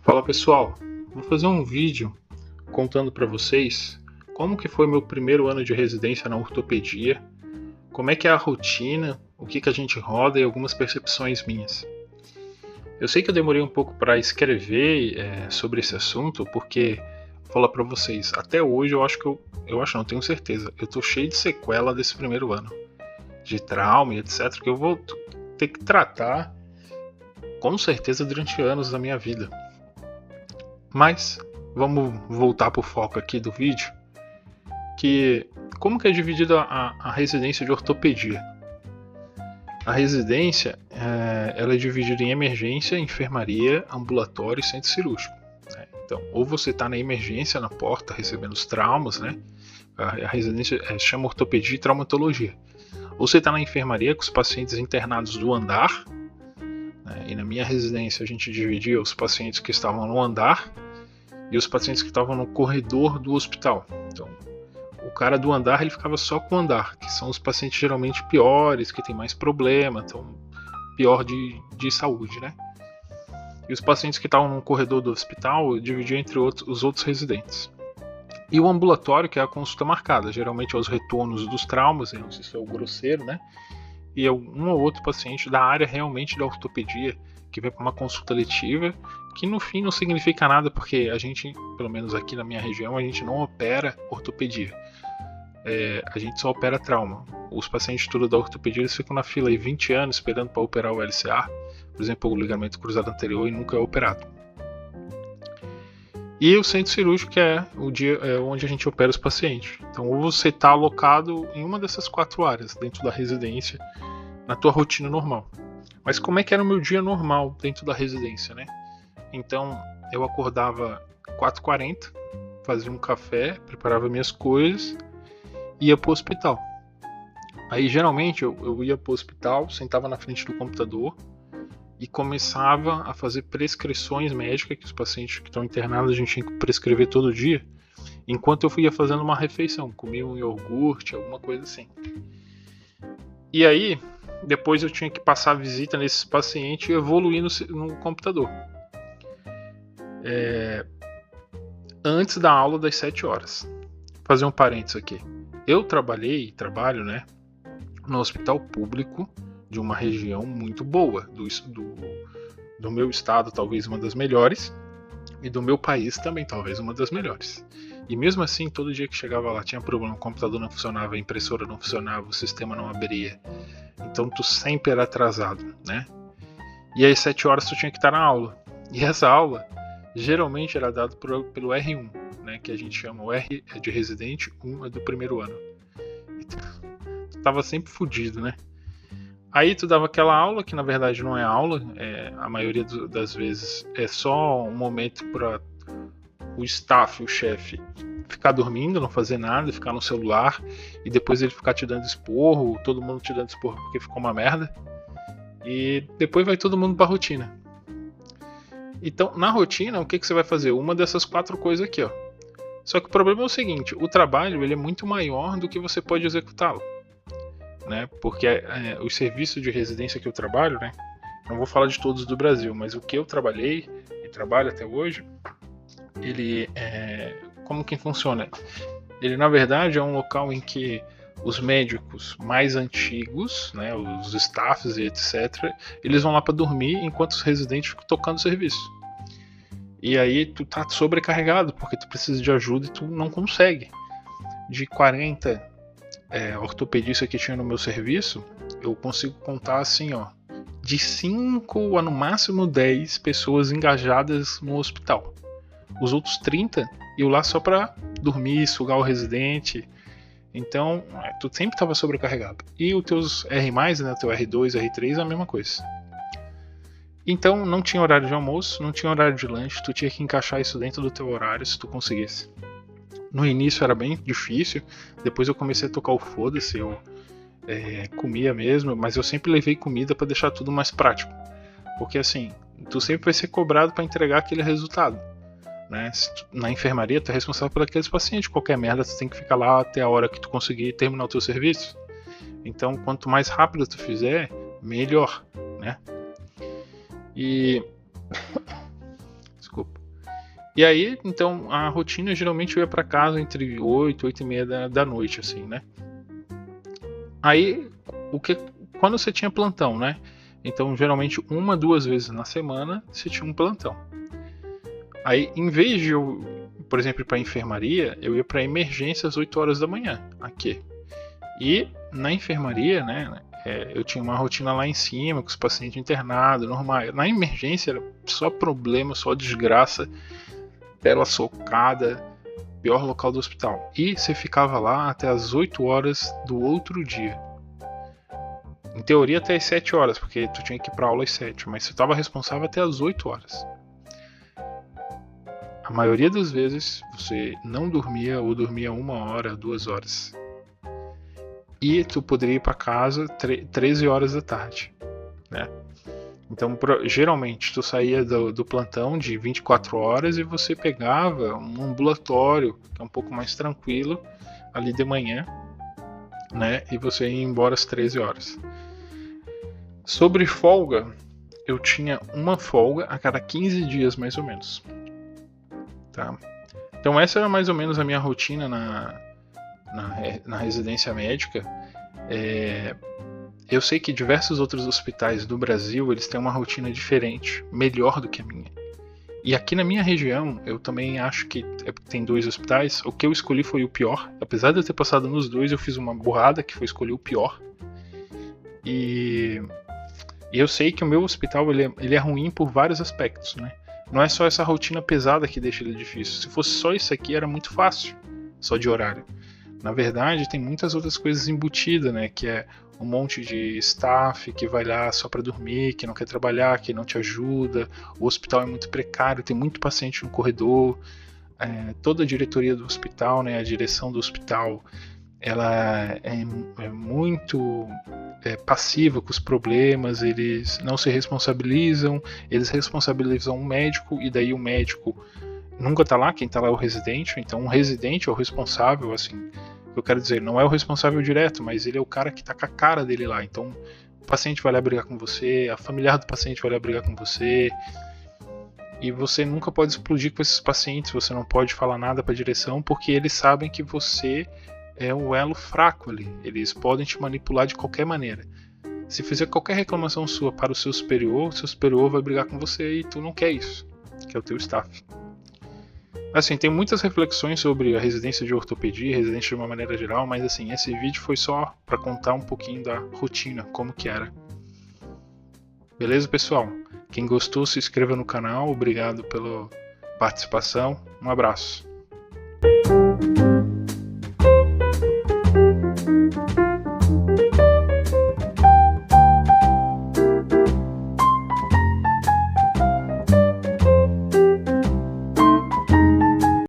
Fala pessoal, vou fazer um vídeo contando para vocês como que foi meu primeiro ano de residência na ortopedia, como é que é a rotina, o que a gente roda e algumas percepções minhas. Eu sei que eu demorei um pouco para escrever sobre esse assunto, porque vou falar para vocês, até hoje não tenho certeza, eu tô cheio de sequela desse primeiro ano, de trauma e etc, que eu vou ter que tratar com certeza durante anos da minha vida. Mas vamos voltar para o foco aqui do vídeo, que como que é dividida a residência de ortopedia? A residência ela é dividida em emergência, enfermaria, ambulatório e centro cirúrgico. Né? Então, ou você está na emergência, na porta, recebendo os traumas, né? A residência chama ortopedia e traumatologia. Ou você está na enfermaria com os pacientes internados do andar, né? E na minha residência a gente dividia os pacientes que estavam no andar e os pacientes que estavam no corredor do hospital. Então, o cara do andar ele ficava só com o andar, que são os pacientes geralmente piores, que tem mais problema, então pior de saúde, né? E os pacientes que estavam no corredor do hospital dividiam entre os outros residentes. E o ambulatório, que é a consulta marcada, geralmente é os retornos dos traumas, não sei se é o grosseiro, né? E é um ou outro paciente da área realmente da ortopedia que vem para uma consulta letiva, que no fim não significa nada, porque a gente, pelo menos aqui na minha região, a gente não opera ortopedia. A gente só opera trauma. Os pacientes todos da ortopedia eles ficam na fila aí 20 anos esperando para operar o LCA, por exemplo, o ligamento cruzado anterior, e nunca é operado. E o centro cirúrgico, que é o dia onde a gente opera os pacientes. Então, ou você está alocado em uma dessas 4 áreas dentro da residência, na tua rotina normal. Mas como é que era o meu dia normal dentro da residência, né? Então, eu acordava 4h40, fazia um café, preparava minhas coisas, ia pro hospital. Aí, geralmente, eu ia pro hospital, sentava na frente do computador e começava a fazer prescrições médicas, que os pacientes que estão internados a gente tinha que prescrever todo dia, enquanto eu ia fazendo uma refeição, comia um iogurte, alguma coisa assim. E aí, depois eu tinha que passar a visita nesses pacientes e evoluir no computador. Antes da aula das 7 horas. Vou fazer um parênteses aqui. Eu trabalho, né, no hospital público de uma região muito boa, do meu estado, talvez uma das melhores, e do meu país também, talvez uma das melhores. E mesmo assim, todo dia que chegava lá tinha problema, o computador não funcionava, a impressora não funcionava, o sistema não abria. Então tu sempre era atrasado, né? E às 7 horas tu tinha que estar na aula. E essa aula geralmente era dada pelo R1, né? Que a gente chama o R é de residente, 1 é do primeiro ano. Então, tu tava sempre fudido, né? Aí tu dava aquela aula, que na verdade não é aula, a maioria das vezes é só um momento para o staff, o chefe, ficar dormindo, não fazer nada, ficar no celular, e depois ele ficar te dando esporro, todo mundo te dando esporro porque ficou uma merda, e depois vai todo mundo pra rotina. Então, na rotina, o que você vai fazer? Uma dessas 4 coisas aqui, ó. Só que o problema é o seguinte, o trabalho ele é muito maior do que você pode executá-lo. Né? Porque os serviços de residência que eu trabalho, né? Não vou falar de todos do Brasil, mas o que eu trabalhei e trabalho até hoje, ele como que funciona? Ele na verdade é um local em que os médicos mais antigos, né, os staffs e etc, eles vão lá para dormir enquanto os residentes ficam tocando serviço. E aí tu tá sobrecarregado porque tu precisa de ajuda e tu não consegue. De 40 ortopedista que tinha no meu serviço, eu consigo contar assim, ó, de 5 a no máximo 10 pessoas engajadas no hospital. Os outros 30 iam lá só pra dormir, sugar o residente. Então, tu sempre estava sobrecarregado. E os teus R+, né, teu R2, R3 é a mesma coisa. Então, não tinha horário de almoço, não tinha horário de lanche, tu tinha que encaixar isso dentro do teu horário se tu conseguisse. No início era bem difícil, depois eu comecei a tocar o foda-se, eu comia mesmo, mas eu sempre levei comida para deixar tudo mais prático. Porque assim, tu sempre vai ser cobrado para entregar aquele resultado. Né? Na enfermaria tu é responsável por aqueles pacientes, qualquer merda tu tem que ficar lá até a hora que tu conseguir terminar o teu serviço. Então quanto mais rápido tu fizer, melhor, né? E desculpa. E aí, então, a rotina, geralmente eu ia para casa entre 8 e meia da noite, assim, né? Aí, quando você tinha plantão, né? Então, geralmente, 1, 2 vezes na semana, você tinha um plantão. Aí, em vez de eu, por exemplo, ir para enfermaria, eu ia para emergência às 8 horas da manhã, aqui. E na enfermaria, né, eu tinha uma rotina lá em cima, com os pacientes internados, normal. Na emergência era só problema, só desgraça, tela socada, pior local do hospital. E você ficava lá até as 8 horas do outro dia. Em teoria até as 7 horas, porque tu tinha que ir pra aula às 7, mas você estava responsável até as 8 horas. A maioria das vezes você não dormia ou dormia 1 hora, 2 horas. E tu poderia ir para casa 13 horas da tarde, né? Então, geralmente, tu saía do plantão de 24 horas e você pegava um ambulatório, que é um pouco mais tranquilo, ali de manhã, né? E você ia embora às 13 horas. Sobre folga, eu tinha uma folga a cada 15 dias, mais ou menos. Tá? Então, essa era mais ou menos a minha rotina na residência médica. Eu sei que diversos outros hospitais do Brasil eles têm uma rotina diferente, melhor do que a minha. E aqui na minha região, eu também acho que tem 2 hospitais. O que eu escolhi foi o pior. Apesar de eu ter passado nos 2, eu fiz uma burrada, que foi escolher o pior. E eu sei que o meu hospital ele é ruim por vários aspectos, né? Não é só essa rotina pesada que deixa ele difícil. Se fosse só isso aqui, era muito fácil, só de horário. Na verdade, tem muitas outras coisas embutidas, né? Que é um monte de staff que vai lá só para dormir, que não quer trabalhar, que não te ajuda. O hospital é muito precário, tem muito paciente no corredor. Toda a diretoria do hospital, né? A direção do hospital, ela é muito passiva com os problemas. Eles não se responsabilizam, eles responsabilizam o médico e daí o médico nunca tá lá, quem tá lá é o residente. Então o residente é o responsável, assim, eu quero dizer, não é o responsável direto, mas ele é o cara que tá com a cara dele lá. Então o paciente vai lá brigar com você, a familiar do paciente vai lá brigar com você, e você nunca pode explodir com esses pacientes, você não pode falar nada pra direção, porque eles sabem que você é um elo fraco ali, eles podem te manipular de qualquer maneira. Se fizer qualquer reclamação sua para o seu superior vai brigar com você e tu não quer isso, que é o teu staff. Assim, tem muitas reflexões sobre a residência de ortopedia, residência de uma maneira geral, mas assim, esse vídeo foi só para contar um pouquinho da rotina, como que era. Beleza, pessoal? Quem gostou, se inscreva no canal, obrigado pela participação, um abraço.